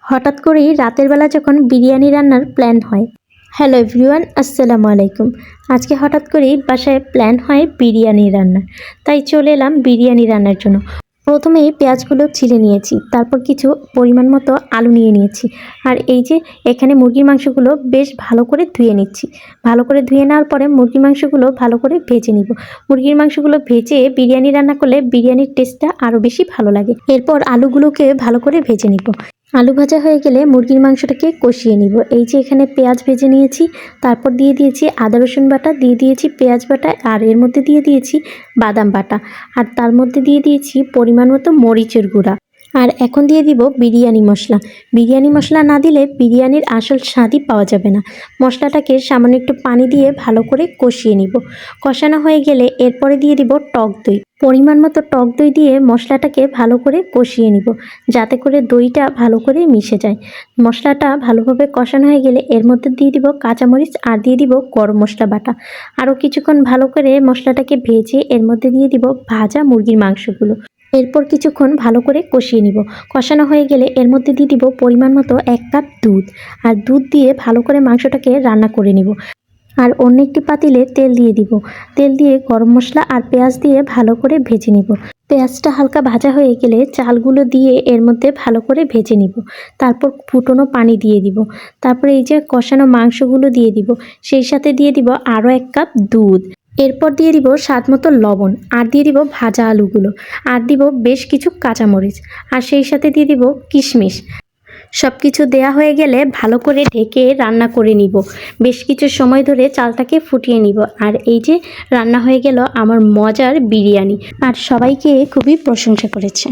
হঠাৎ করেই রাতের বেলা যখন বিরিয়ানি রান্নার প্ল্যান হয়। হ্যালো এভরিওয়ান, আসসালামু আলাইকুম। আজকে হঠাৎ করেই বাসায় প্ল্যান হয় বিরিয়ানি রান্নার, তাই চলে এলাম বিরিয়ানি রান্নার জন্য। প্রথমেই পেঁয়াজগুলো ছিলে নিয়েছি, তারপর কিছু পরিমাণ মতো আলু নিয়ে নিয়েছি। আর এই যে এখানে মুরগির মাংসগুলো বেশ ভালো করে ধুয়ে নিচ্ছি। ভালো করে ধুয়ে নেওয়ার পরে মুরগির মাংসগুলো ভালো করে ভেজে নিব। মুরগির মাংসগুলো ভেজে বিরিয়ানি রান্না করলে বিরিয়ানির টেস্টটা আরও বেশি ভালো লাগে। এরপর আলুগুলোকে ভালো করে ভেজে নিব। আলু ভাজা হয়ে গেলে মুরগির মাংসটাকে কষিয়ে নিব। এই যে এখানে পেঁয়াজ ভেজে নিয়েছি, তারপর দিয়ে দিয়েছি আদা রসুন বাটা, দিয়ে দিয়েছি পেঁয়াজ বাটা, আর এর মধ্যে দিয়ে দিয়েছি বাদাম বাটা, আর তার মধ্যে দিয়ে দিয়েছি পরিমাণ মতো মরিচের গুঁড়া। আর এখন দিয়ে দিব বিরিয়ানি মশলা। বিরিয়ানি মশলা না দিলে বিরিয়ানির আসল স্বাদই পাওয়া যাবে না। মশলাটাকে সামান্য একটু পানি দিয়ে ভালো করে কষিয়ে নিব। কষানো হয়ে গেলে এরপরে দিয়ে দিব টক দই। পরিমাণ মতো টক দই দিয়ে মশলাটাকে ভালো করে কষিয়ে নিব, যাতে করে দইটা ভালো করে মিশে যায়। মশলাটা ভালোভাবে কষানো হয়ে গেলে এর মধ্যে দিয়ে দিব কাঁচামরিচ, আর দিয়ে দিব গরম মশলা বাটা। আরও কিছুক্ষণ ভালো করে মশলাটাকে ভেজে এর মধ্যে দিয়ে দিব ভাজা মুরগির মাংসগুলো। এরপর কিছুক্ষণ ভালো করে কষিয়ে নিব। কষানো হয়ে গেলে এর মধ্যে দিয়ে দিব পরিমাণ মতো 1 কাপ দুধ। আর দুধ দিয়ে ভালো করে মাংসটাকে রান্না করে নিব। আর অন্য একটি পাতিলে তেল দিয়ে দিব। তেল দিয়ে গরম মশলা আর পেঁয়াজ দিয়ে ভালো করে ভেজে নিব। পেঁয়াজটা হালকা ভাজা হয়ে গেলে চালগুলো দিয়ে এর মধ্যে ভালো করে ভেজে নিব। তারপর ফুটনো পানি দিয়ে দিব। তারপরে এই যে কষানো মাংসগুলো দিয়ে দিব। সেই সাথে দিয়ে দিব আরও 1 কাপ দুধ। এরপর দিয়ে দিব স্বাদ মতো লবণ, আর দিয়ে দিব ভাজা আলুগুলো, আর দিব বেশ কিছু কাঁচামরিচ, আর সেই সাথে দিয়ে দিব কিশমিশ। সব কিছু দেয়া হয়ে গেলে ভালো করে ঢেকে রান্না করে নিব। বেশ কিছু সময় ধরে চালটাকে ফুটিয়ে নিব। আর এই যে রান্না হয়ে গেল আমার মজার বিরিয়ানি, আর সবাইকে খুবই প্রশংসা করেছে।